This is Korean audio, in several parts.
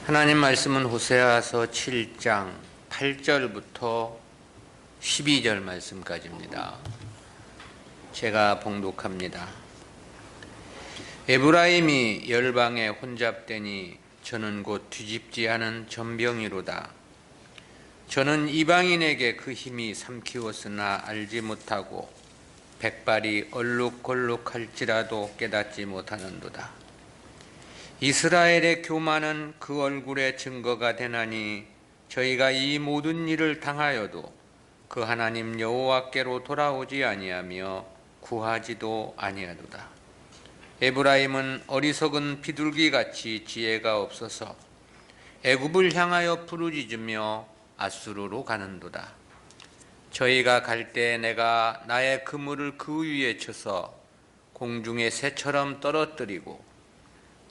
하나님 말씀은 호세아서 7장 8절부터 12절 말씀까지입니다. 제가 봉독합니다. 에브라임이 열방에 혼잡되니 저는 곧 뒤집지 않은 전병이로다. 저는 이방인에게 그 힘이 삼키웠으나 알지 못하고 백발이 얼룩걸룩할지라도 깨닫지 못하는도다. 이스라엘의 교만은 그 얼굴의 증거가 되나니 저희가 이 모든 일을 당하여도 그 하나님 여호와께로 돌아오지 아니하며 구하지도 아니하도다. 에브라임은 어리석은 비둘기같이 지혜가 없어서 애굽을 향하여 부르짖으며 아수르로 가는도다. 저희가 갈 때 내가 나의 그물을 그 위에 쳐서 공중의 새처럼 떨어뜨리고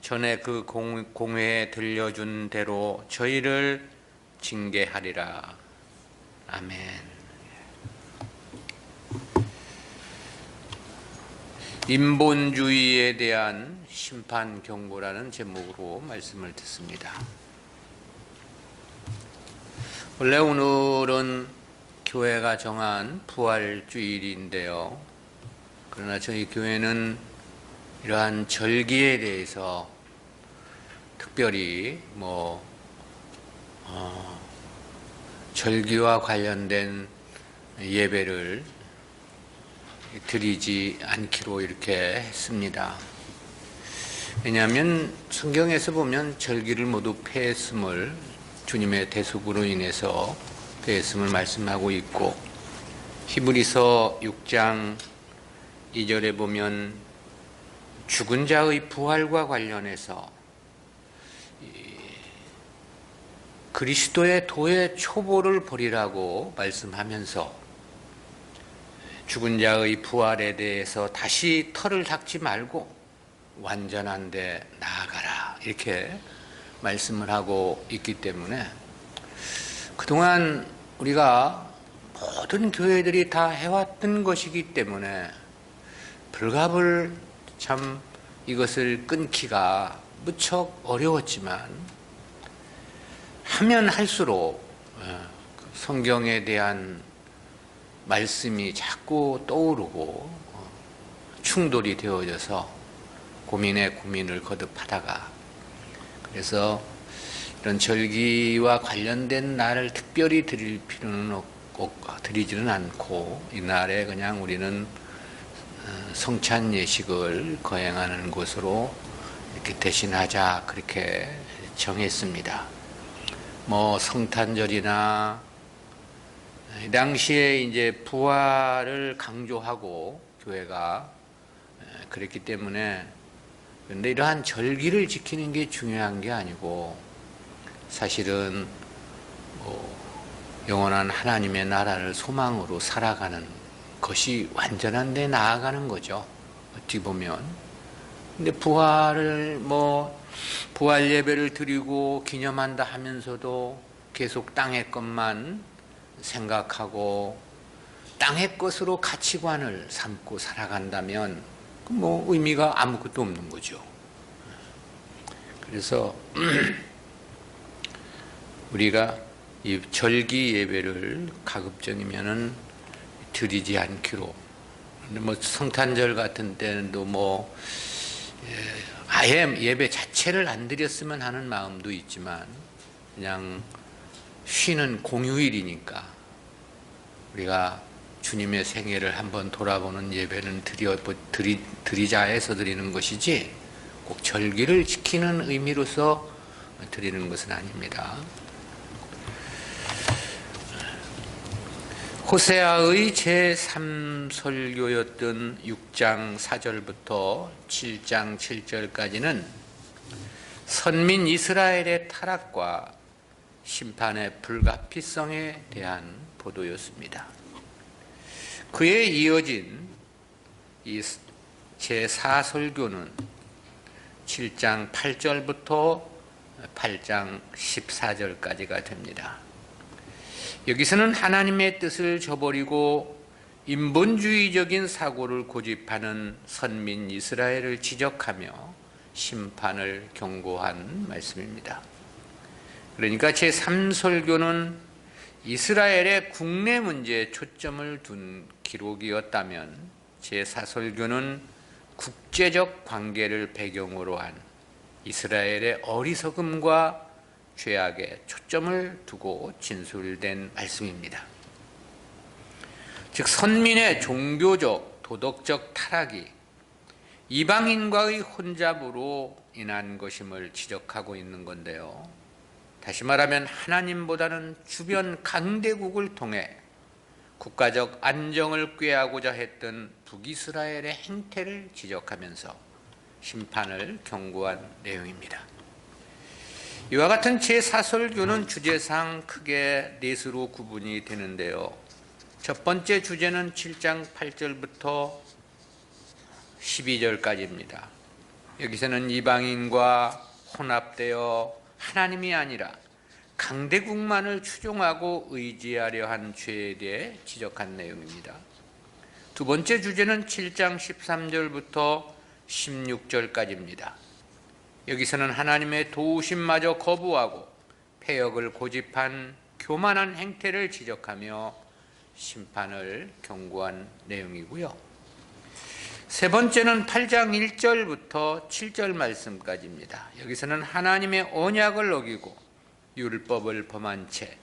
전에 그 공회에 들려준 대로 저희를 징계하리라. 아멘. 인본주의에 대한 심판 경고라는 제목으로 말씀을 듣습니다. 원래 오늘은 교회가 정한 부활주일인데요. 그러나 저희 교회는 이러한 절기에 대해서 특별히 절기와 관련된 예배를 드리지 않기로 이렇게 했습니다. 왜냐하면 성경에서 보면 절기를 모두 폐했음을, 주님의 대속으로 인해서 폐했음을 말씀하고 있고, 히브리서 6장 2절에 보면 죽은 자의 부활과 관련해서 그리스도의 도의 초보를 보리라고 말씀하면서 죽은 자의 부활에 대해서 다시 털을 닦지 말고 완전한 데 나아가라, 이렇게 말씀을 하고 있기 때문에 그동안 우리가 모든 교회들이 다 해왔던 것이기 때문에 불갑을 참 이것을 끊기가 무척 어려웠지만 하면 할수록 성경에 대한 말씀이 자꾸 떠오르고 충돌이 되어져서 고민에 고민을 거듭하다가, 그래서 이런 절기와 관련된 날을 특별히 드릴 필요는 없고 드리지는 않고 이 날에 그냥 우리는 성찬 예식을 거행하는 것으로 이렇게 대신하자, 그렇게 정했습니다. 성탄절이나 이 당시에 이제 부활을 강조하고 교회가 그랬기 때문에, 그런데 이러한 절기를 지키는 게 중요한 게 아니고 사실은 영원한 하나님의 나라를 소망으로 살아가는 것이 완전한 데 나아가는 거죠, 어찌 보면. 근데 부활을 부활 예배를 드리고 기념한다 하면서도 계속 땅의 것만 생각하고 땅의 것으로 가치관을 삼고 살아간다면 의미가 아무것도 없는 거죠. 그래서 우리가 이 절기 예배를 가급적이면은 드리지 않기로. 성탄절 같은 때도 아예 예배 자체를 안 드렸으면 하는 마음도 있지만, 그냥 쉬는 공휴일이니까 우리가 주님의 생애를 한번 돌아보는 예배는 드리자 해서 드리는 것이지 꼭 절기를 지키는 의미로서 드리는 것은 아닙니다. 호세아의 제3설교였던 6장 4절부터 7장 7절까지는 선민 이스라엘의 타락과 심판의 불가피성에 대한 보도였습니다. 그에 이어진 이 제4설교는 7장 8절부터 8장 14절까지가 됩니다. 여기서는 하나님의 뜻을 저버리고 인본주의적인 사고를 고집하는 선민 이스라엘을 지적하며 심판을 경고한 말씀입니다. 그러니까 제3설교는 이스라엘의 국내 문제에 초점을 둔 기록이었다면 제4설교는 국제적 관계를 배경으로 한 이스라엘의 어리석음과 죄악에 초점을 두고 진술된 말씀입니다. 즉 선민의 종교적, 도덕적 타락이 이방인과의 혼잡으로 인한 것임을 지적하고 있는 건데요. 다시 말하면 하나님보다는 주변 강대국을 통해 국가적 안정을 꾀하고자 했던 북이스라엘의 행태를 지적하면서 심판을 경고한 내용입니다. 이와 같은 제4설교는 주제상 크게 넷으로 구분이 되는데요. 첫 번째 주제는 7장 8절부터 12절까지입니다. 여기서는 이방인과 혼합되어 하나님이 아니라 강대국만을 추종하고 의지하려 한 죄에 대해 지적한 내용입니다. 두 번째 주제는 7장 13절부터 16절까지입니다. 여기서는 하나님의 도우심마저 거부하고 패역을 고집한 교만한 행태를 지적하며 심판을 경고한 내용이고요. 세 번째는 8장 1절부터 7절 말씀까지입니다. 여기서는 하나님의 언약을 어기고 율법을 범한 채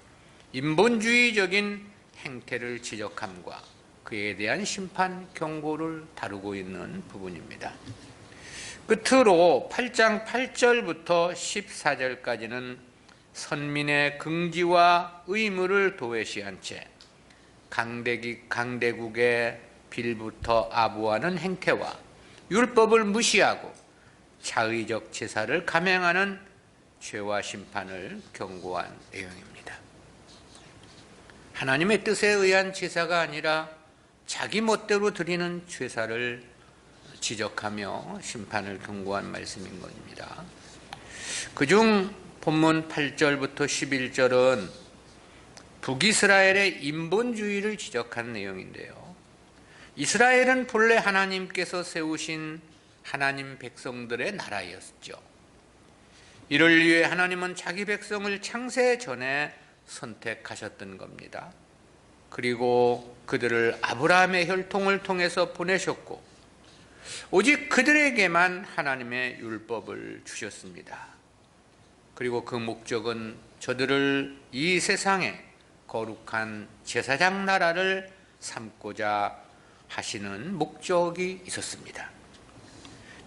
인본주의적인 행태를 지적함과 그에 대한 심판 경고를 다루고 있는 부분입니다. 끝으로 8장 8절부터 14절까지는 선민의 긍지와 의무를 도외시한 채 강대국의 빌부터 아부하는 행태와 율법을 무시하고 자의적 제사를 감행하는 죄와 심판을 경고한 내용입니다. 하나님의 뜻에 의한 제사가 아니라 자기 멋대로 드리는 제사를 지적하며 심판을 경고한 말씀인 것입니다. 그중 본문 8절부터 11절은 북이스라엘의 인본주의를 지적한 내용인데요. 이스라엘은 본래 하나님께서 세우신 하나님 백성들의 나라였죠. 이를 위해 하나님은 자기 백성을 창세 전에 선택하셨던 겁니다. 그리고 그들을 아브라함의 혈통을 통해서 보내셨고 오직 그들에게만 하나님의 율법을 주셨습니다. 그리고 그 목적은 저들을 이 세상에 거룩한 제사장 나라를 삼고자 하시는 목적이 있었습니다.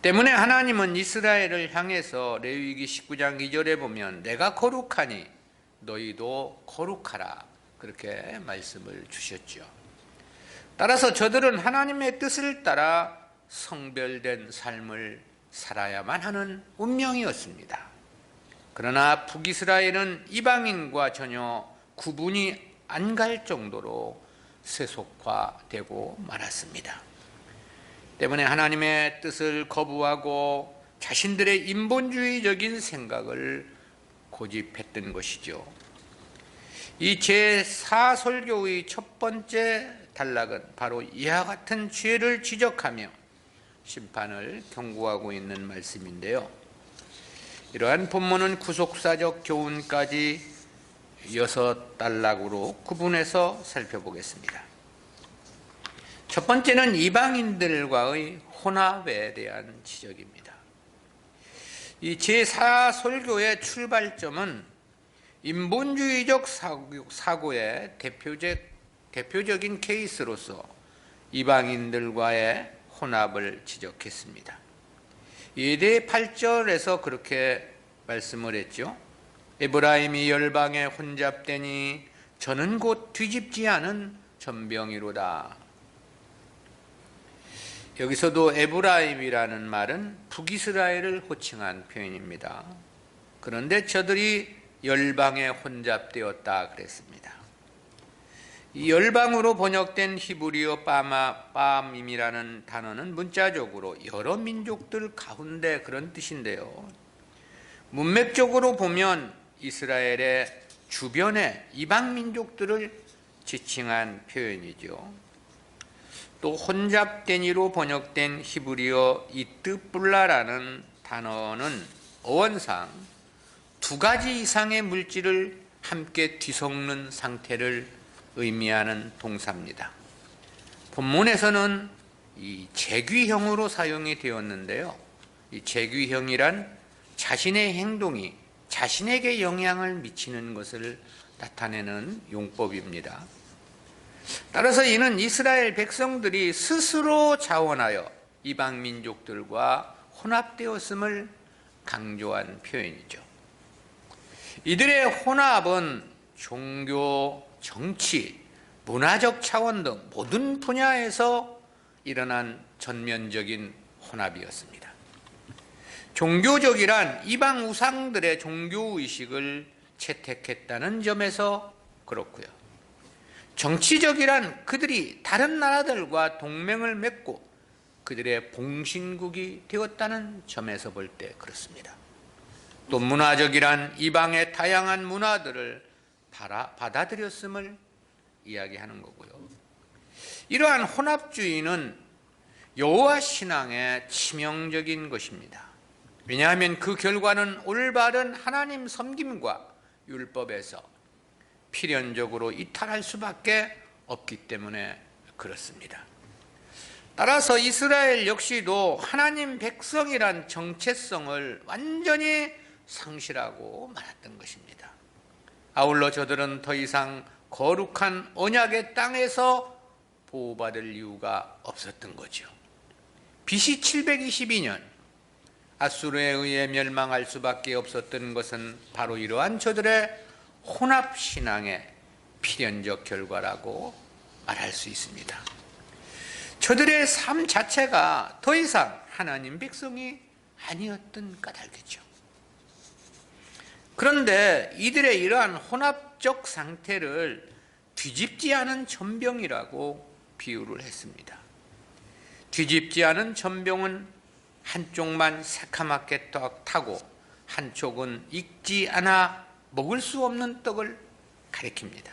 때문에 하나님은 이스라엘을 향해서 레위기 19장 2절에 보면 내가 거룩하니 너희도 거룩하라 그렇게 말씀을 주셨죠. 따라서 저들은 하나님의 뜻을 따라 성별된 삶을 살아야만 하는 운명이었습니다. 그러나 북이스라엘은 이방인과 전혀 구분이 안 갈 정도로 세속화되고 말았습니다. 때문에 하나님의 뜻을 거부하고 자신들의 인본주의적인 생각을 고집했던 것이죠. 이 제4설교의 첫 번째 단락은 바로 이와 같은 죄를 지적하며 심판을 경고하고 있는 말씀인데요. 이러한 본문은 구속사적 교훈까지 6단락으로 구분해서 살펴보겠습니다. 첫 번째는 이방인들과의 혼합에 대한 지적입니다. 이 제4설교의 출발점은 인본주의적 사고의 대표적인 케이스로서 이방인들과의 혼합을 지적했습니다. 이에 대해 8절에서 그렇게 말씀을 했죠. 에브라임이 열방에 혼잡되니 저는 곧 뒤집지 않은 전병이로다. 여기서도 에브라임이라는 말은 북이스라엘을 호칭한 표현입니다. 그런데 저들이 열방에 혼잡되었다 그랬습니다. 이 열방으로 번역된 히브리어 빠밈이라는 단어는 문자적으로 여러 민족들 가운데 그런 뜻인데요. 문맥적으로 보면 이스라엘의 주변의 이방 민족들을 지칭한 표현이죠. 또 혼잡되니로 번역된 히브리어 이뜨뿔라라는 단어는 어원상 두 가지 이상의 물질을 함께 뒤섞는 상태를 의미하는 동사입니다. 본문에서는 이 재귀형으로 사용이 되었는데요. 이 재귀형이란 자신의 행동이 자신에게 영향을 미치는 것을 나타내는 용법입니다. 따라서 이는 이스라엘 백성들이 스스로 자원하여 이방 민족들과 혼합되었음을 강조한 표현이죠. 이들의 혼합은 종교, 정치, 문화적 차원 등 모든 분야에서 일어난 전면적인 혼합이었습니다. 종교적이란 이방 우상들의 종교의식을 채택했다는 점에서 그렇고요. 정치적이란 그들이 다른 나라들과 동맹을 맺고 그들의 봉신국이 되었다는 점에서 볼 때 그렇습니다. 또 문화적이란 이방의 다양한 문화들을 받아들였음을 이야기하는 거고요. 이러한 혼합주의는 여호와 신앙의 치명적인 것입니다. 왜냐하면 그 결과는 올바른 하나님 섬김과 율법에서 필연적으로 이탈할 수밖에 없기 때문에 그렇습니다. 따라서 이스라엘 역시도 하나님 백성이란 정체성을 완전히 상실하고 말았던 것입니다. 아울러 저들은 더 이상 거룩한 언약의 땅에서 보호받을 이유가 없었던 거죠. BC 722년 아수르에 의해 멸망할 수밖에 없었던 것은 바로 이러한 저들의 혼합신앙의 필연적 결과라고 말할 수 있습니다. 저들의 삶 자체가 더 이상 하나님 백성이 아니었던 까닭이죠. 그런데 이들의 이러한 혼합적 상태를 뒤집지 않은 전병이라고 비유를 했습니다. 뒤집지 않은 전병은 한쪽만 새카맣게 타고 한쪽은 익지 않아 먹을 수 없는 떡을 가리킵니다.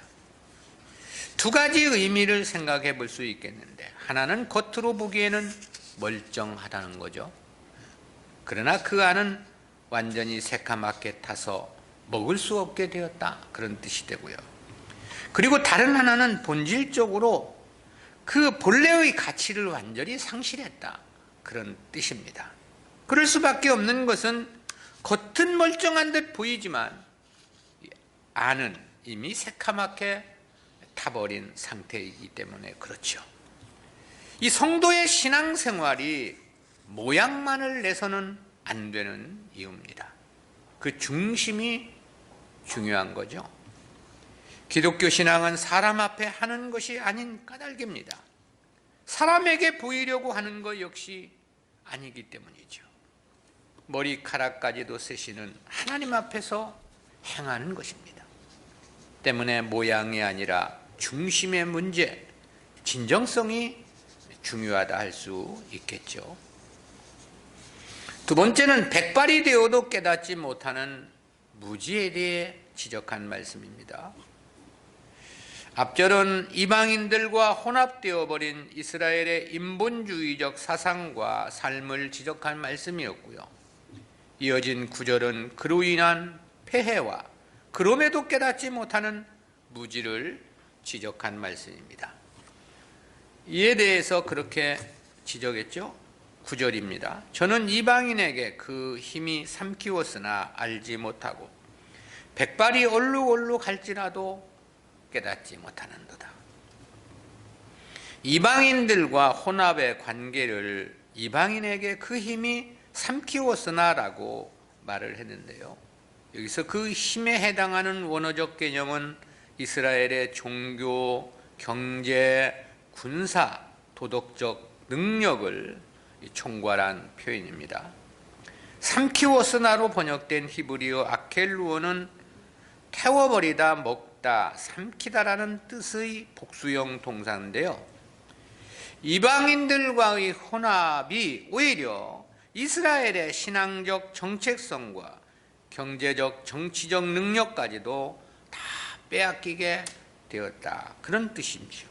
두 가지 의미를 생각해 볼 수 있겠는데, 하나는 겉으로 보기에는 멀쩡하다는 거죠. 그러나 그 안은 완전히 새카맣게 타서 먹을 수 없게 되었다, 그런 뜻이 되고요. 그리고 다른 하나는 본질적으로 그 본래의 가치를 완전히 상실했다, 그런 뜻입니다. 그럴 수밖에 없는 것은 겉은 멀쩡한 듯 보이지만 안은 이미 새카맣게 타버린 상태이기 때문에 그렇죠. 이 성도의 신앙생활이 모양만을 내서는 안 되는 이유입니다. 그 중심이 중요한 거죠. 기독교 신앙은 사람 앞에 하는 것이 아닌 까닭입니다. 사람에게 보이려고 하는 것 역시 아니기 때문이죠. 머리카락까지도 쓰시는 하나님 앞에서 행하는 것입니다. 때문에 모양이 아니라 중심의 문제, 진정성이 중요하다 할 수 있겠죠. 두 번째는 백발이 되어도 깨닫지 못하는 무지에 대해 지적한 말씀입니다. 앞절은 이방인들과 혼합되어 버린 이스라엘의 인본주의적 사상과 삶을 지적한 말씀이었고요. 이어진 구절은 그로 인한 폐해와 그럼에도 깨닫지 못하는 무지를 지적한 말씀입니다. 이에 대해서 그렇게 지적했죠. 9절입니다. 저는 이방인에게 그 힘이 삼키웠으나 알지 못하고 백발이 얼룩얼룩 할지라도 깨닫지 못하는도다. 이방인들과 혼합의 관계를 이방인에게 그 힘이 삼키웠으나 라고 말을 했는데요. 여기서 그 힘에 해당하는 원어적 개념은 이스라엘의 종교, 경제, 군사, 도덕적 능력을 총괄한 표현입니다. 삼키워스나로 번역된 히브리어 아켈루어는 태워버리다, 먹다, 삼키다라는 뜻의 복수형 동사인데요. 이방인들과의 혼합이 오히려 이스라엘의 신앙적 정체성과 경제적, 정치적 능력까지도 다 빼앗기게 되었다, 그런 뜻이죠.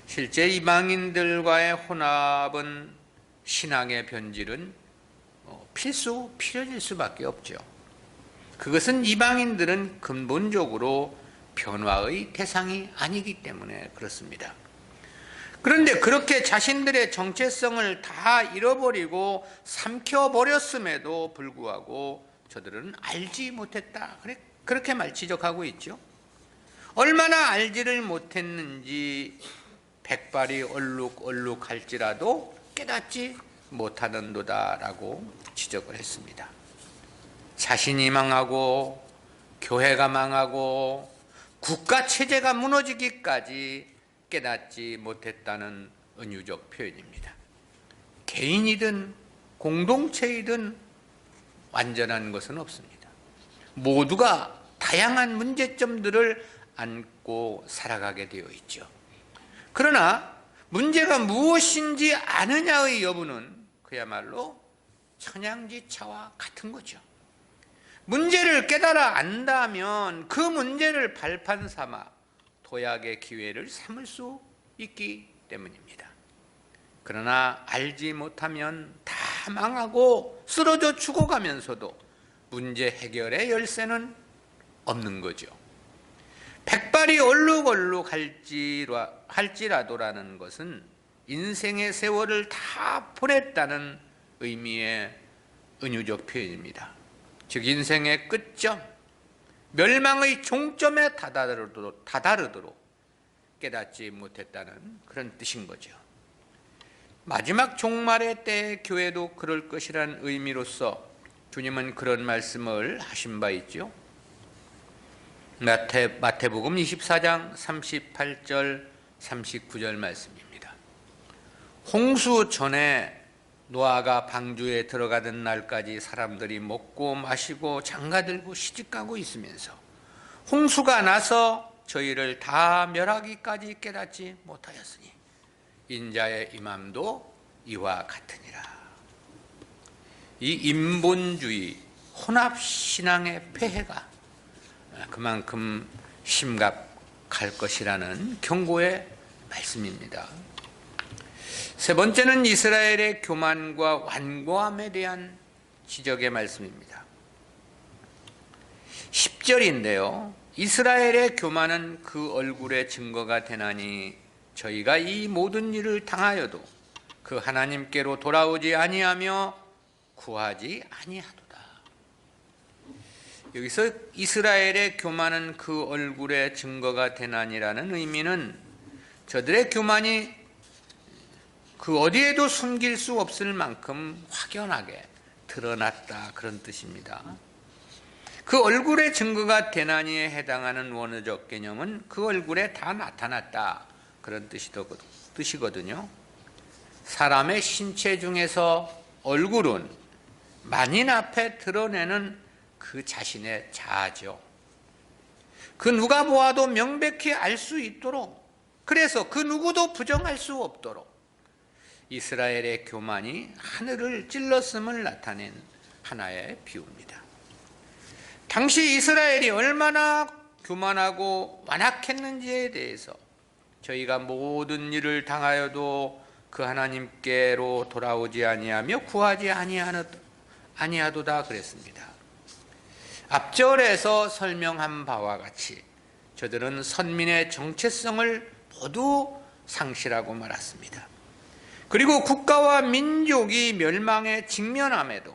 실제 이방인들과의 혼합은 신앙의 변질은 필수일 수밖에 없죠. 그것은 이방인들은 근본적으로 변화의 대상이 아니기 때문에 그렇습니다. 그런데 그렇게 자신들의 정체성을 다 잃어버리고 삼켜버렸음에도 불구하고 저들은 알지 못했다. 그렇게 지적하고 있죠. 얼마나 알지를 못했는지 백발이 얼룩얼룩할지라도 깨닫지 못하는도다라고 지적을 했습니다. 자신이 망하고 교회가 망하고 국가 체제가 무너지기까지 깨닫지 못했다는 은유적 표현입니다. 개인이든 공동체이든 완전한 것은 없습니다. 모두가 다양한 문제점들을 안고 살아가게 되어 있죠. 그러나 문제가 무엇인지 아느냐의 여부는 그야말로 천양지차와 같은 거죠. 문제를 깨달아 안다면 그 문제를 발판 삼아 도약의 기회를 삼을 수 있기 때문입니다. 그러나 알지 못하면 다 망하고 쓰러져 죽어가면서도 문제 해결의 열쇠는 없는 거죠. 백발이 얼룩얼룩 할지라도라는 것은 인생의 세월을 다 보냈다는 의미의 은유적 표현입니다. 즉 인생의 끝점, 멸망의 종점에 다다르도록 깨닫지 못했다는 그런 뜻인 거죠. 마지막 종말의 때 교회도 그럴 것이라는 의미로서 주님은 그런 말씀을 하신 바 있죠. 마태복음 24장 38절 39절 말씀입니다. 홍수 전에 노아가 방주에 들어가던 날까지 사람들이 먹고 마시고 장가들고 시집가고 있으면서 홍수가 나서 저희를 다 멸하기까지 깨닫지 못하였으니 인자의 임함도 이와 같으니라. 이 인본주의 혼합신앙의 폐해가 그만큼 심각할 것이라는 경고의 말씀입니다. 세 번째는 이스라엘의 교만과 완고함에 대한 지적의 말씀입니다. 10절인데요. 이스라엘의 교만은 그 얼굴의 증거가 되나니 저희가 이 모든 일을 당하여도 그 하나님께로 돌아오지 아니하며 구하지 아니하도다. 여기서 이스라엘의 교만은 그 얼굴의 증거가 되나니라는 의미는 저들의 교만이 그 어디에도 숨길 수 없을 만큼 확연하게 드러났다, 그런 뜻입니다. 그 얼굴의 증거가 되나니에 해당하는 원어적 개념은 그 얼굴에 다 나타났다, 그런 뜻이거든요. 사람의 신체 중에서 얼굴은 만인 앞에 드러내는 그 자신의 자아죠. 그 누가 보아도 명백히 알 수 있도록, 그래서 그 누구도 부정할 수 없도록 이스라엘의 교만이 하늘을 찔렀음을 나타낸 하나의 비유입니다. 당시 이스라엘이 얼마나 교만하고 완악했는지에 대해서 저희가 모든 일을 당하여도 그 하나님께로 돌아오지 아니하며 구하지 아니하도다 그랬습니다. 앞절에서 설명한 바와 같이 저들은 선민의 정체성을 모두 상실하고 말았습니다. 그리고 국가와 민족이 멸망에 직면함에도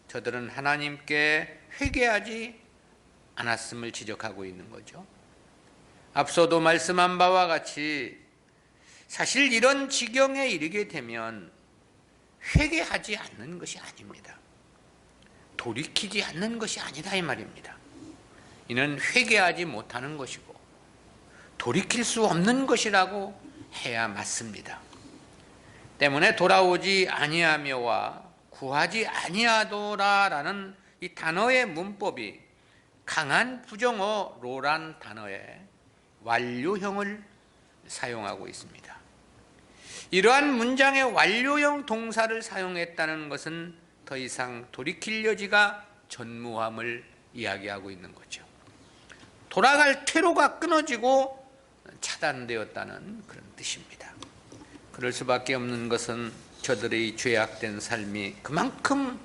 저들은 하나님께 회개하지 않았음을 지적하고 있는 거죠. 앞서도 말씀한 바와 같이 사실 이런 지경에 이르게 되면 회개하지 않는 것이 아닙니다. 돌이키지 않는 것이 아니다, 이 말입니다. 이는 회개하지 못하는 것이고 돌이킬 수 없는 것이라고 해야 맞습니다. 때문에 돌아오지 아니하며와 구하지 아니하도라라는 이 단어의 문법이 강한 부정어 로란 단어의 완료형을 사용하고 있습니다. 이러한 문장의 완료형 동사를 사용했다는 것은 더 이상 돌이킬 여지가 전무함을 이야기하고 있는 거죠. 돌아갈 퇴로가 끊어지고 차단되었다는 그런 뜻입니다. 그럴 수밖에 없는 것은 저들의 죄악된 삶이 그만큼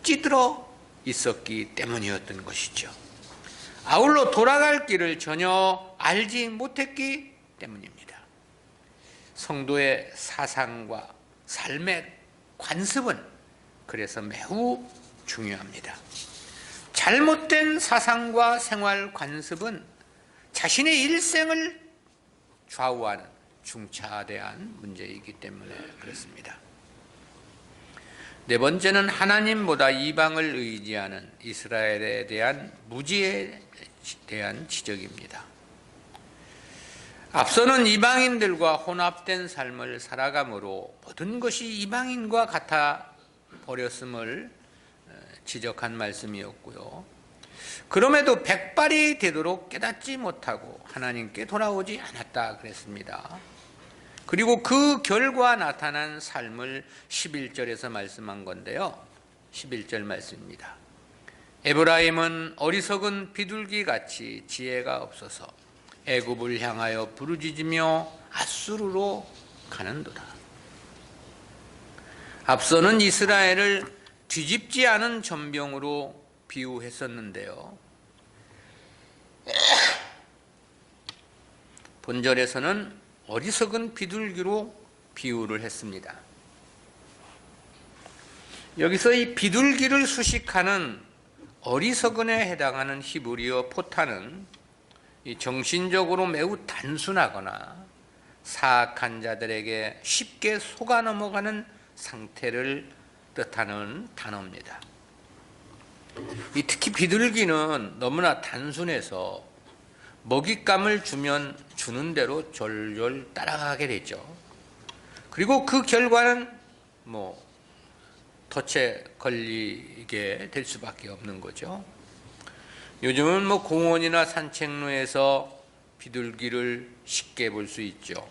찌들어 있었기 때문이었던 것이죠. 아울러 돌아갈 길을 전혀 알지 못했기 때문입니다. 성도의 사상과 삶의 관습은 그래서 매우 중요합니다. 잘못된 사상과 생활 관습은 자신의 일생을 좌우하는 중차대한 문제이기 때문에 그렇습니다. 네 번째는 하나님보다 이방을 의지하는 이스라엘에 대한 무지에 대한 지적입니다. 앞서는 이방인들과 혼합된 삶을 살아감으로 모든 것이 이방인과 같아 버렸음을 지적한 말씀이었고요. 그럼에도 백발이 되도록 깨닫지 못하고 하나님께 돌아오지 않았다 그랬습니다. 그리고 그 결과 나타난 삶을 11절에서 말씀한 건데요. 11절 말씀입니다. 에브라임은 어리석은 비둘기같이 지혜가 없어서 애굽을 향하여 부르짖으며 아수르로 가는도다. 앞서는 이스라엘을 뒤집지 않은 전병으로 비유했었는데요. 본절에서는 어리석은 비둘기로 비유를 했습니다. 여기서 이 비둘기를 수식하는 어리석은에 해당하는 히브리어 포탄은 정신적으로 매우 단순하거나 사악한 자들에게 쉽게 속아 넘어가는 상태를 뜻하는 단어입니다. 특히 비둘기는 너무나 단순해서 먹잇감을 주면 주는 대로 졸졸 따라가게 되죠. 그리고 그 결과는 덫에 걸리게 될 수밖에 없는 거죠. 요즘은 공원이나 산책로에서 비둘기를 쉽게 볼 수 있죠.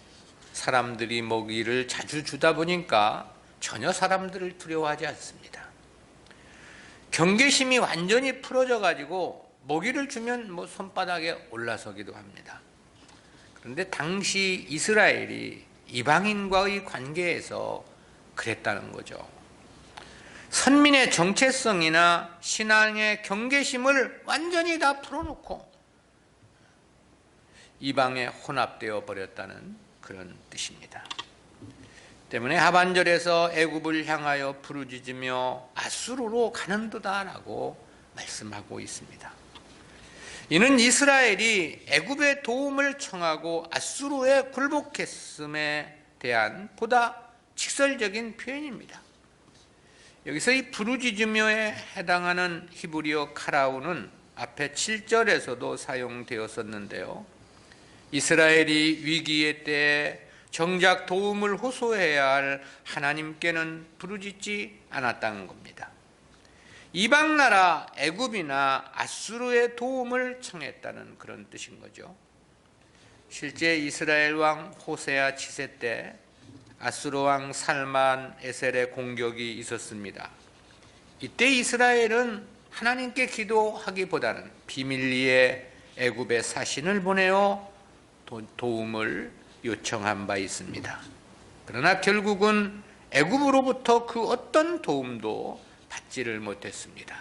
사람들이 먹이를 자주 주다 보니까 전혀 사람들을 두려워하지 않습니다. 경계심이 완전히 풀어져 가지고 먹이를 주면 손바닥에 올라서기도 합니다. 그런데 당시 이스라엘이 이방인과의 관계에서 그랬다는 거죠. 선민의 정체성이나 신앙의 경계심을 완전히 다 풀어놓고 이방에 혼합되어 버렸다는 그런 뜻입니다. 때문에 하반절에서 애굽을 향하여 부르짖으며 아수르로 가는도다라고 말씀하고 있습니다. 이는 이스라엘이 애굽의 도움을 청하고 아수르에 굴복했음에 대한 보다 직설적인 표현입니다. 여기서 이 부르짖으며에 해당하는 히브리어 카라우는 앞에 7절에서도 사용되었었는데요. 이스라엘이 위기의 때에 정작 도움을 호소해야 할 하나님께는 부르짖지 않았다는 겁니다. 이방 나라 애굽이나 아수르의 도움을 청했다는 그런 뜻인 거죠. 실제 이스라엘 왕 호세아 치세 때 아수르 왕 살만 에셀의 공격이 있었습니다. 이때 이스라엘은 하나님께 기도하기보다는 비밀리에 애굽의 사신을 보내어 도움을 요청한 바 있습니다. 그러나 결국은 애굽으로부터 그 어떤 도움도 받지를 못했습니다.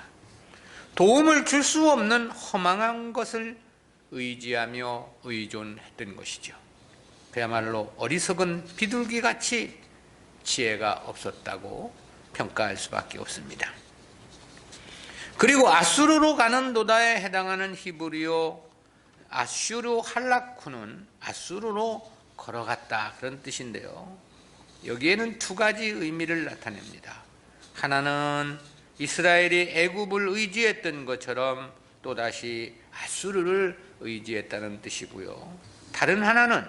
도움을 줄 수 없는 허망한 것을 의지하며 의존했던 것이죠. 그야말로 어리석은 비둘기같이 지혜가 없었다고 평가할 수밖에 없습니다. 그리고 아수르로 가는 도다에 해당하는 히브리어 아슈르 할라쿠는 아수르로 걸어갔다 그런 뜻인데요. 여기에는 두 가지 의미를 나타냅니다. 하나는 이스라엘이 애굽을 의지했던 것처럼 또다시 아수르를 의지했다는 뜻이고요. 다른 하나는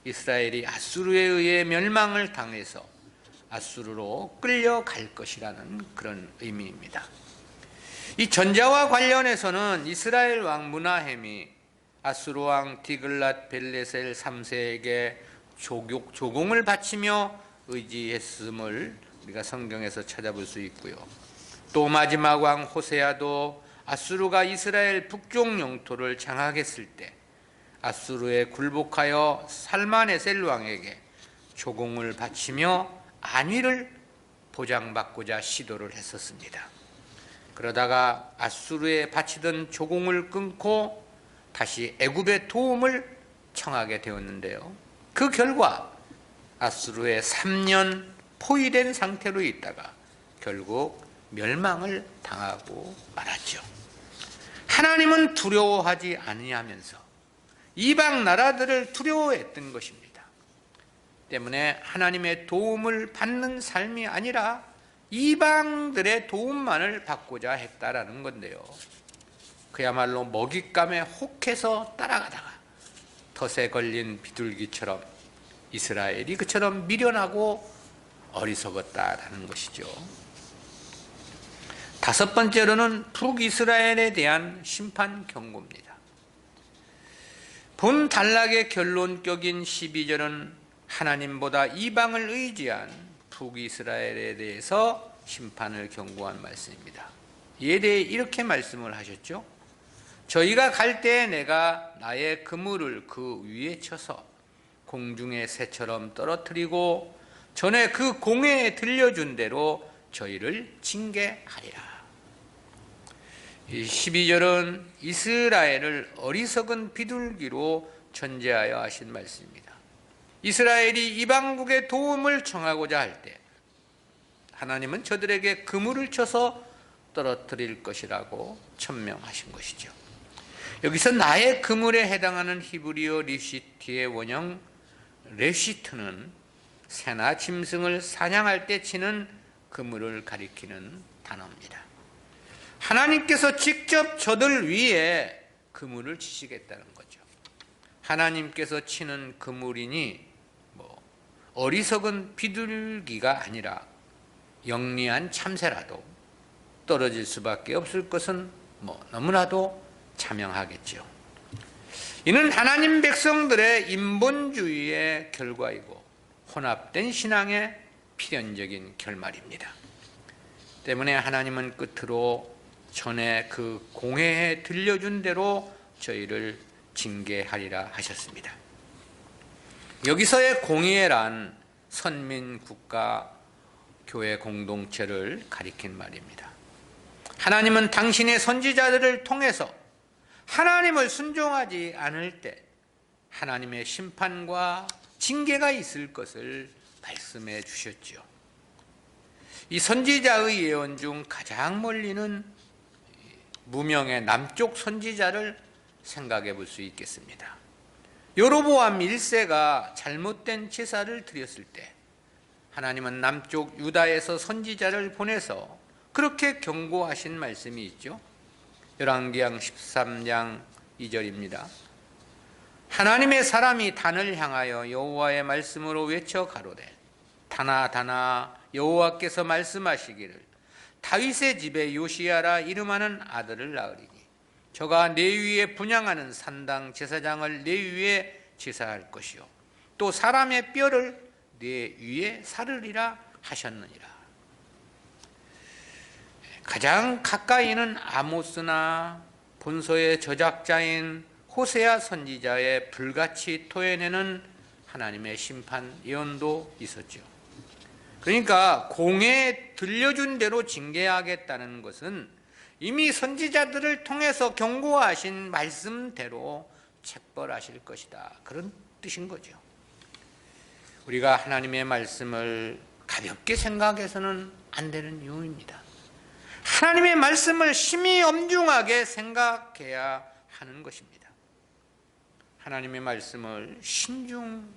이스라엘이 아수르에 의해 멸망을 당해서 아수르로 끌려갈 것이라는 그런 의미입니다. 이 전자와 관련해서는 이스라엘 왕 므나헴이 아수르 왕 디글랏 벨레셀 3세에게 조공을 바치며 의지했음을 우리가 성경에서 찾아볼 수 있고요. 또 마지막 왕 호세아도 아수르가 이스라엘 북쪽 영토를 장악했을 때 아수르에 굴복하여 살만에셀 왕에게 조공을 바치며 안위를 보장받고자 시도를 했었습니다. 그러다가 아수르에 바치던 조공을 끊고 다시 애굽의 도움을 청하게 되었는데요. 그 결과 아수르에 3년 포위된 상태로 있다가 결국 멸망을 당하고 말았죠. 하나님은 두려워하지 아니하면서 이방 나라들을 두려워했던 것입니다. 때문에 하나님의 도움을 받는 삶이 아니라 이방들의 도움만을 받고자 했다라는 건데요. 그야말로 먹잇감에 혹해서 따라가다가 덫에 걸린 비둘기처럼 이스라엘이 그처럼 미련하고 어리석었다라는 것이죠. 다섯 번째로는 북이스라엘에 대한 심판 경고입니다. 본 단락의 결론격인 12절은 하나님보다 이방을 의지한 북이스라엘에 대해서 심판을 경고한 말씀입니다. 이에 대해 이렇게 말씀을 하셨죠. 저희가 갈 때에 내가 나의 그물을 그 위에 쳐서 공중의 새처럼 떨어뜨리고 전에 그 공회에 들려준 대로 저희를 징계하리라. 이 12절은 이스라엘을 어리석은 비둘기로 전제하여 하신 말씀입니다. 이스라엘이 이방국의 도움을 청하고자 할 때 하나님은 저들에게 그물을 쳐서 떨어뜨릴 것이라고 천명하신 것이죠. 여기서 나의 그물에 해당하는 히브리어 리시티의 원형 레시트는 새나 짐승을 사냥할 때 치는 그물을 가리키는 단어입니다. 하나님께서 직접 저들 위에 그물을 치시겠다는 거죠. 하나님께서 치는 그물이니 어리석은 비둘기가 아니라 영리한 참새라도 떨어질 수밖에 없을 것은 너무나도 자명하겠죠. 이는 하나님 백성들의 인본주의의 결과이고 혼합된 신앙의 필연적인 결말입니다. 때문에 하나님은 끝으로 전에 그 공회에 들려준 대로 저희를 징계하리라 하셨습니다. 여기서의 공회란 선민국가 교회 공동체를 가리킨 말입니다. 하나님은 당신의 선지자들을 통해서 하나님을 순종하지 않을 때 하나님의 심판과 징계가 있을 것을 말씀해 주셨죠. 이 선지자의 예언 중 가장 멀리는 무명의 남쪽 선지자를 생각해 볼 수 있겠습니다. 여로보암 1세가 잘못된 제사를 드렸을 때 하나님은 남쪽 유다에서 선지자를 보내서 그렇게 경고하신 말씀이 있죠. 열왕기상 13장 2절입니다. 하나님의 사람이 단을 향하여 여호와의 말씀으로 외쳐 가로되 다나 다나 여호와께서 말씀하시기를 다윗의 집에 요시야라 이름하는 아들을 낳으리니 저가 내 위에 분향하는 산당 제사장을 내 위에 제사할 것이요 또 사람의 뼈를 내 위에 사르리라 하셨느니라. 가장 가까이는 아모스나 본서의 저작자인 호세아 선지자의 불같이 토해내는 하나님의 심판 예언도 있었죠. 그러니까 공회에 들려준 대로 징계하겠다는 것은 이미 선지자들을 통해서 경고하신 말씀대로 책벌하실 것이다, 그런 뜻인 거죠. 우리가 하나님의 말씀을 가볍게 생각해서는 안 되는 이유입니다. 하나님의 말씀을 심히 엄중하게 생각해야 하는 것입니다. 하나님의 말씀을 신중하게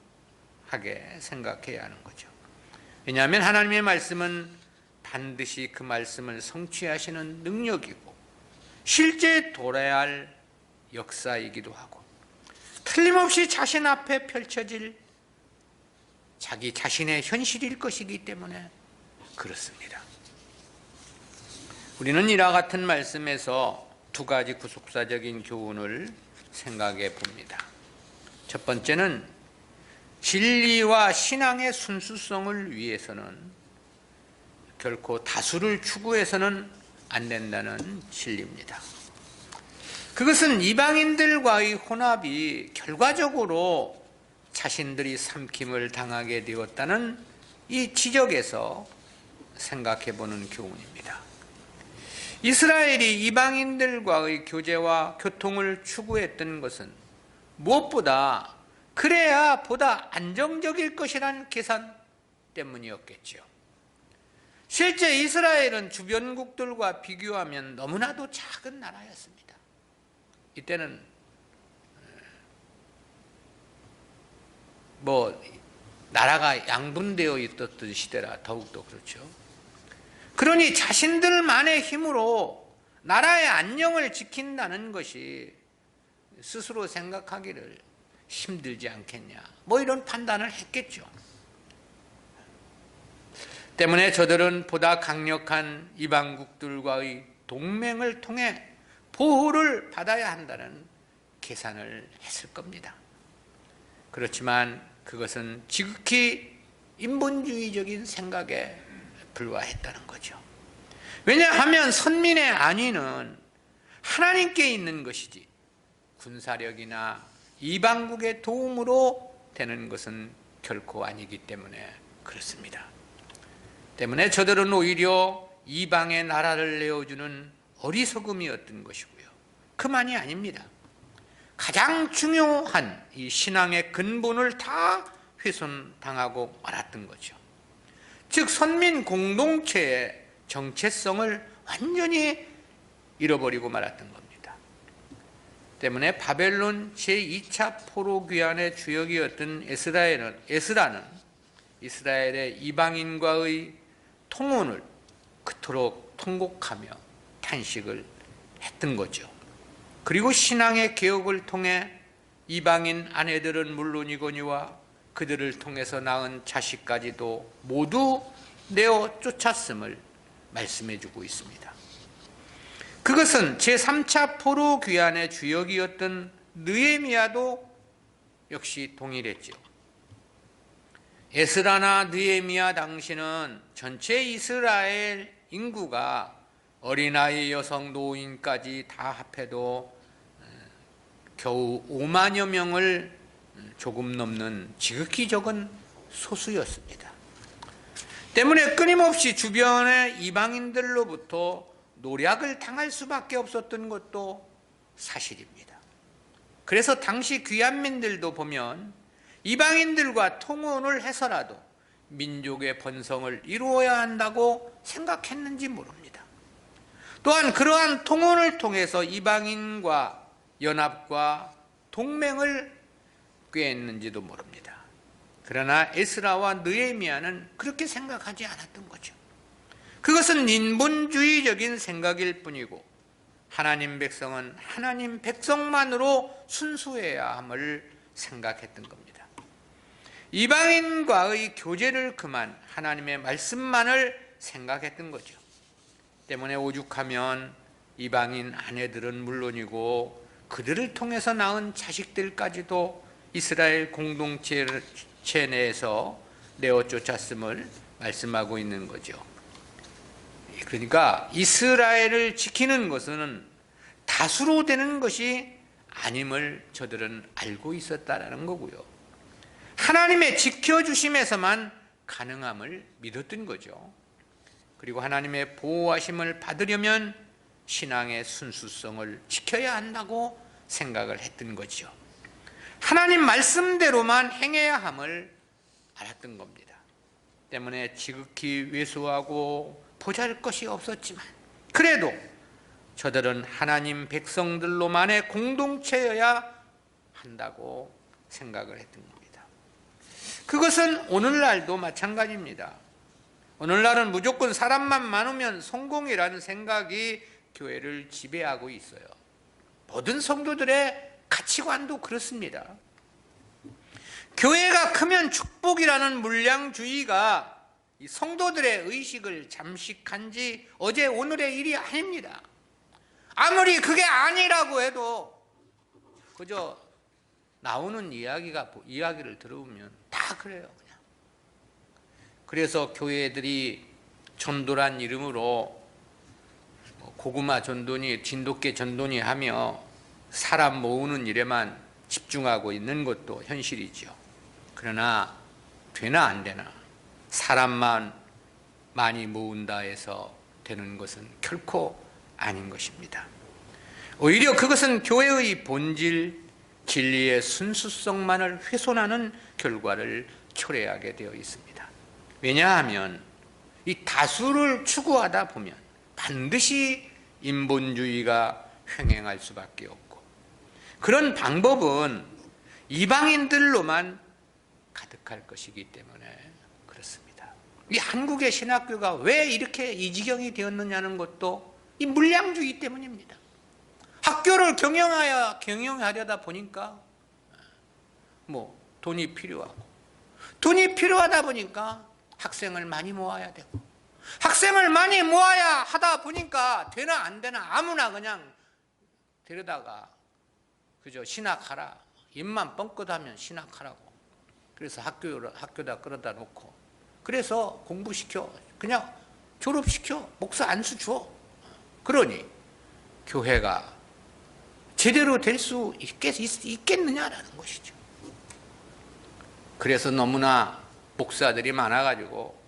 생각해야 하는 거죠. 왜냐하면 하나님의 말씀은 반드시 그 말씀을 성취하시는 능력이고 실제 돌아야 할 역사이기도 하고 틀림없이 자신 앞에 펼쳐질 자기 자신의 현실일 것이기 때문에 그렇습니다. 우리는 이와 같은 말씀에서 두 가지 구속사적인 교훈을 생각해 봅니다. 첫 번째는 진리와 신앙의 순수성을 위해서는 결코 다수를 추구해서는 안 된다는 진리입니다. 그것은 이방인들과의 혼합이 결과적으로 자신들이 삼킴을 당하게 되었다는 이 지적에서 생각해 보는 교훈입니다. 이스라엘이 이방인들과의 교제와 교통을 추구했던 것은 무엇보다 그래야 보다 안정적일 것이라는 계산 때문이었겠죠. 실제 이스라엘은 주변국들과 비교하면 너무나도 작은 나라였습니다. 이때는 나라가 양분되어 있었던 시대라 더욱더 그렇죠. 그러니 자신들만의 힘으로 나라의 안녕을 지킨다는 것이 스스로 생각하기를 힘들지 않겠냐, 이런 판단을 했겠죠. 때문에 저들은 보다 강력한 이방국들과의 동맹을 통해 보호를 받아야 한다는 계산을 했을 겁니다. 그렇지만 그것은 지극히 인본주의적인 생각에 불과했다는 거죠. 왜냐하면 선민의 안위는 하나님께 있는 것이지 군사력이나 이방국의 도움으로 되는 것은 결코 아니기 때문에 그렇습니다. 때문에 저들은 오히려 이방의 나라를 내어주는 어리석음이었던 것이고요. 그만이 아닙니다. 가장 중요한 이 신앙의 근본을 다 훼손당하고 말았던 거죠. 즉 선민 공동체의 정체성을 완전히 잃어버리고 말았던 겁니다. 때문에 바벨론 제2차 포로 귀환의 주역이었던 에스라는 이스라엘의 이방인과의 통혼을 그토록 통곡하며 탄식을 했던 거죠. 그리고 신앙의 개혁을 통해 이방인 아내들은 물론이거니와 그들을 통해서 낳은 자식까지도 모두 내어 쫓았음을 말씀해 주고 있습니다. 그것은 제3차 포로 귀환의 주역이었던 느헤미야도 역시 동일했죠. 에스라나 느헤미야 당시는 전체 이스라엘 인구가 어린아이, 여성, 노인까지 다 합해도 겨우 5만여 명을 조금 넘는 지극히 적은 소수였습니다. 때문에 끊임없이 주변의 이방인들로부터 노략을 당할 수밖에 없었던 것도 사실입니다. 그래서 당시 귀환민들도 보면 이방인들과 통혼을 해서라도 민족의 번성을 이루어야 한다고 생각했는지 모릅니다. 또한 그러한 통혼을 통해서 이방인과 연합과 동맹을 꾀했는지도 모릅니다. 그러나 에스라와 느헤미야는 그렇게 생각하지 않았던 거죠. 그것은 인본주의적인 생각일 뿐이고 하나님 백성은 하나님 백성만으로 순수해야 함을 생각했던 겁니다. 이방인과의 교제를 그만 하나님의 말씀만을 생각했던 거죠. 때문에 오죽하면 이방인 아내들은 물론이고 그들을 통해서 낳은 자식들까지도 이스라엘 공동체 내에서 내어 쫓았음을 말씀하고 있는 거죠. 그러니까 이스라엘을 지키는 것은 다수로 되는 것이 아님을 저들은 알고 있었다라는 거고요. 하나님의 지켜주심에서만 가능함을 믿었던 거죠. 그리고 하나님의 보호하심을 받으려면 신앙의 순수성을 지켜야 한다고 생각을 했던 거죠. 하나님 말씀대로만 행해야 함을 알았던 겁니다. 때문에 지극히 왜소하고 보잘것이 없었지만 그래도 저들은 하나님 백성들로만의 공동체여야 한다고 생각을 했던 겁니다. 그것은 오늘날도 마찬가지입니다. 오늘날은 무조건 사람만 많으면 성공이라는 생각이 교회를 지배하고 있어요. 모든 성도들의 가치관도 그렇습니다. 교회가 크면 축복이라는 물량주의가 이 성도들의 의식을 잠식한 지 어제 오늘의 일이 아닙니다. 아무리 그게 아니라고 해도 그저 나오는 이야기를 들어보면 다 그래요. 그냥. 그래서 교회들이 전도란 이름으로 고구마 전도니 진돗개 전도니 하며 사람 모으는 일에만 집중하고 있는 것도 현실이죠. 그러나 되나 안 되나 사람만 많이 모은다 해서 되는 것은 결코 아닌 것입니다. 오히려 그것은 교회의 본질, 진리의 순수성만을 훼손하는 결과를 초래하게 되어 있습니다. 왜냐하면 이 다수를 추구하다 보면 반드시 인본주의가 횡행할 수밖에 없고, 그런 방법은 이방인들로만 가득할 것이기 때문에 그렇습니다. 이 한국의 신학교가 왜 이렇게 이 지경이 되었느냐는 것도 이 물량주의 때문입니다. 학교를 경영하려다 보니까 돈이 필요하고, 돈이 필요하다 보니까 학생을 많이 모아야 되고, 학생을 많이 모아야 하다 보니까 되나 안 되나 아무나 그냥 데려다가 그저 신학하라, 입만 뻥끗하면 신학하라고, 그래서 학교다 끌어다 놓고, 그래서 공부시켜, 그냥 졸업시켜, 목사 안수 줘. 그러니 교회가 제대로 될 수 있겠느냐라는 것이죠. 그래서 너무나 목사들이 많아가지고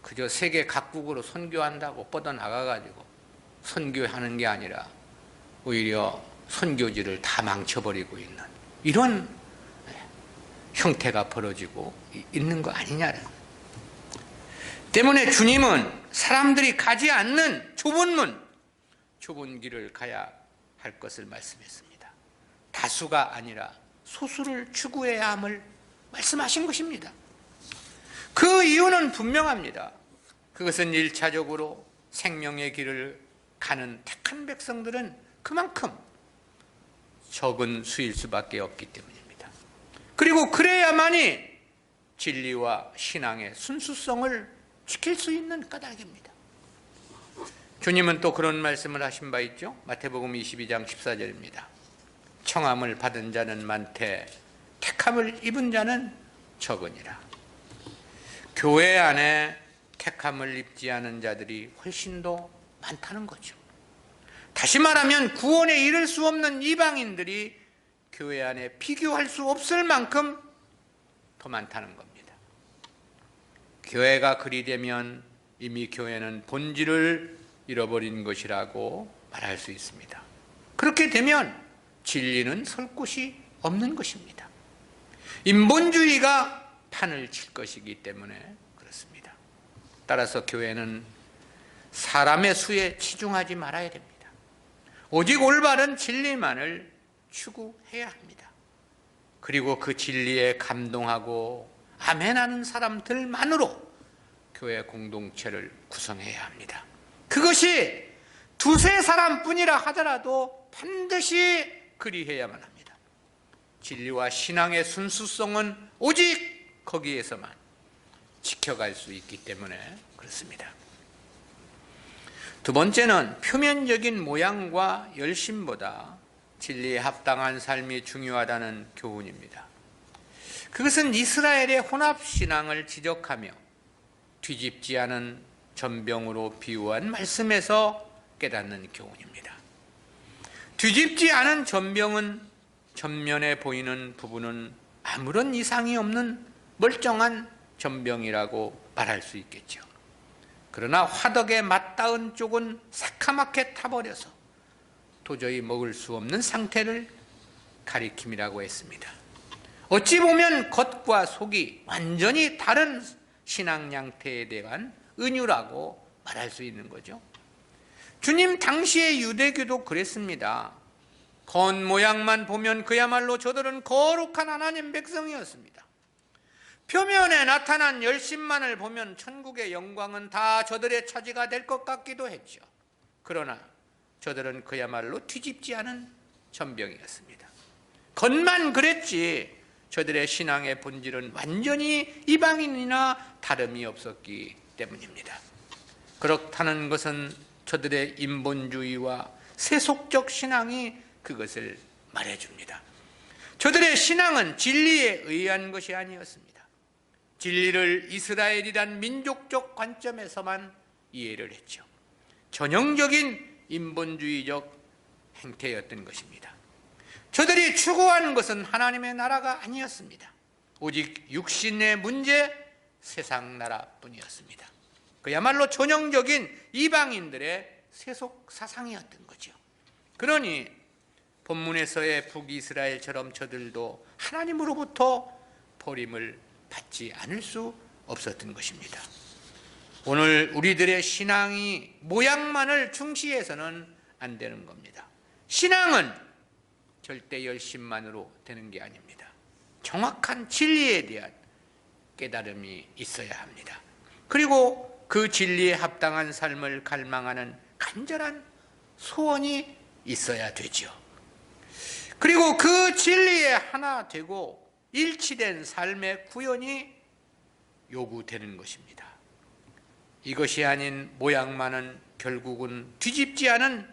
그저 세계 각국으로 선교한다고 뻗어나가가지고 선교하는 게 아니라 오히려 선교지를 다 망쳐버리고 있는 이런 형태가 벌어지고 있는 거 아니냐는. 때문에 주님은 사람들이 가지 않는 좁은 문, 좁은 길을 가야 할 것을 말씀했습니다. 다수가 아니라 소수를 추구해야 함을 말씀하신 것입니다. 그 이유는 분명합니다. 그것은 1차적으로 생명의 길을 가는 택한 백성들은 그만큼 적은 수일 수밖에 없기 때문입니다. 그리고 그래야만이 진리와 신앙의 순수성을 지킬 수 있는 까닭입니다. 주님은 또 그런 말씀을 하신 바 있죠. 마태복음 22장 14절입니다. 청함을 받은 자는 많되 택함을 입은 자는 적으니라. 교회 안에 택함을 입지 않은 자들이 훨씬 더 많다는 거죠. 다시 말하면 구원에 이를 수 없는 이방인들이 교회 안에 비교할 수 없을 만큼 더 많다는 겁니다. 교회가 그리 되면 이미 교회는 본질을 잃어버린 것이라고 말할 수 있습니다. 그렇게 되면 진리는 설 곳이 없는 것입니다. 인본주의가 판을 칠 것이기 때문에 그렇습니다. 따라서 교회는 사람의 수에 치중하지 말아야 됩니다. 오직 올바른 진리만을 추구해야 합니다. 그리고 그 진리에 감동하고 아멘하는 사람들만으로 교회 공동체를 구성해야 합니다. 그것이 두세 사람뿐이라 하더라도 반드시 그리해야만 합니다. 진리와 신앙의 순수성은 오직 거기에서만 지켜갈 수 있기 때문에 그렇습니다. 두 번째는 표면적인 모양과 열심보다 진리에 합당한 삶이 중요하다는 교훈입니다. 그것은 이스라엘의 혼합신앙을 지적하며 뒤집지 않은 전병으로 비유한 말씀에서 깨닫는 교훈입니다. 뒤집지 않은 전병은 전면에 보이는 부분은 아무런 이상이 없는 멀쩡한 전병이라고 말할 수 있겠죠. 그러나 화덕에 맞닿은 쪽은 새카맣게 타버려서 도저히 먹을 수 없는 상태를 가리킴이라고 했습니다. 어찌 보면 겉과 속이 완전히 다른 신앙 양태에 대한 은유라고 말할 수 있는 거죠. 주님 당시의 유대교도 그랬습니다. 겉모양만 보면 그야말로 저들은 거룩한 하나님 백성이었습니다. 표면에 나타난 열심만을 보면 천국의 영광은 다 저들의 차지가 될 것 같기도 했죠. 그러나 저들은 그야말로 뒤집지 않은 전병이었습니다. 겉만 그랬지 저들의 신앙의 본질은 완전히 이방인이나 다름이 없었기 때문입니다. 그렇다는 것은 저들의 인본주의와 세속적 신앙이 그것을 말해줍니다. 저들의 신앙은 진리에 의한 것이 아니었습니다. 진리를 이스라엘이란 민족적 관점에서만 이해를 했죠. 전형적인 인본주의적 행태였던 것입니다. 저들이 추구하는 것은 하나님의 나라가 아니었습니다. 오직 육신의 문제, 세상 나라뿐이었습니다. 그야말로 전형적인 이방인들의 세속 사상이었던 거죠. 그러니 본문에서의 북이스라엘처럼 저들도 하나님으로부터 버림을 받지 않을 수 없었던 것입니다. 오늘 우리들의 신앙이 모양만을 중시해서는 안 되는 겁니다. 신앙은 절대 열심만으로 되는 게 아닙니다. 정확한 진리에 대한 깨달음이 있어야 합니다. 그리고 그 진리에 합당한 삶을 갈망하는 간절한 소원이 있어야 되죠. 그리고 그 진리에 하나 되고 일치된 삶의 구현이 요구되는 것입니다. 이것이 아닌 모양만은 결국은 뒤집지 않은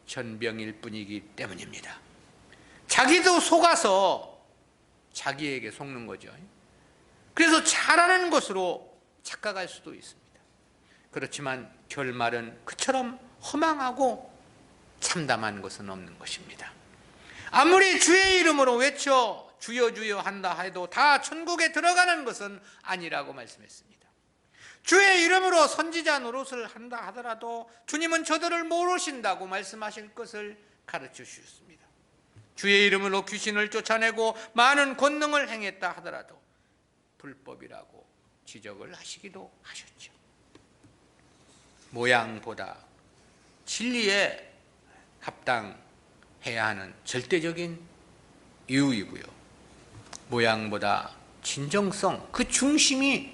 전병일 뿐이기 때문입니다. 자기도 속아서 자기에게 속는 거죠. 그래서 잘하는 것으로 착각할 수도 있습니다. 그렇지만 결말은 그처럼 허망하고 참담한 것은 없는 것입니다. 아무리 주의 이름으로 외쳐 주여 주여 한다 해도 다 천국에 들어가는 것은 아니라고 말씀했습니다. 주의 이름으로 선지자 노릇을 한다 하더라도 주님은 저들을 모르신다고 말씀하실 것을 가르쳐 주셨습니다. 주의 이름으로 귀신을 쫓아내고 많은 권능을 행했다 하더라도 불법이라고 지적을 하시기도 하셨죠. 모양보다 진리에 합당해야 하는 절대적인 이유이고요. 모양보다 진정성, 그 중심이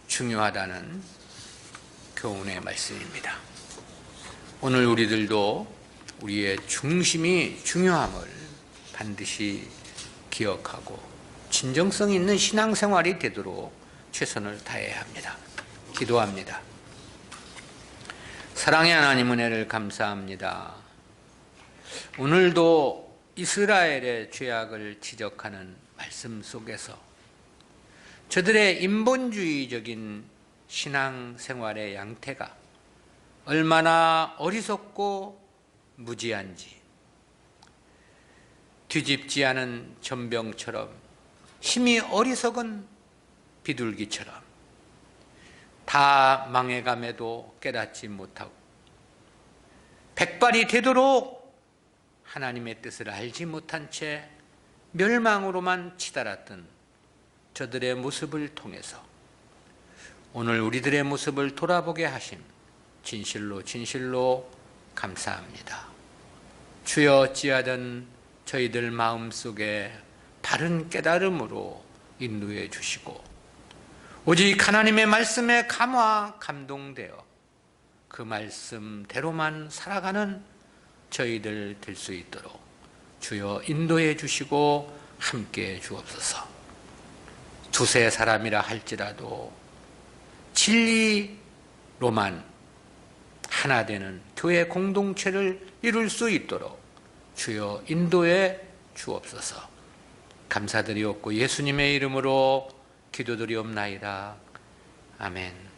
중요하다는 교훈의 말씀입니다. 오늘 우리들도 우리의 중심이 중요함을 반드시 기억하고 진정성 있는 신앙생활이 되도록 최선을 다해야 합니다. 기도합니다. 사랑의 하나님, 은혜를 감사합니다. 오늘도 이스라엘의 죄악을 지적하는 말씀 속에서 저들의 인본주의적인 신앙생활의 양태가 얼마나 어리석고 무지한지, 뒤집지 않은 전병처럼 힘이 어리석은 비둘기처럼 다 망해감에도 깨닫지 못하고 백발이 되도록 하나님의 뜻을 알지 못한 채 멸망으로만 치달았던 저들의 모습을 통해서 오늘 우리들의 모습을 돌아보게 하심 진실로 진실로 감사합니다. 주여, 어찌하든 저희들 마음속에 바른 깨달음으로 인도해 주시고 오직 하나님의 말씀에 감화 감동되어 그 말씀대로만 살아가는 저희들 될 수 있도록 주여 인도해 주시고 함께해 주옵소서. 두세 사람이라 할지라도 진리로만 하나 되는 교회 공동체를 이룰 수 있도록 주여 인도해 주옵소서. 감사드리옵고 예수님의 이름으로 기도드리옵나이다. 아멘.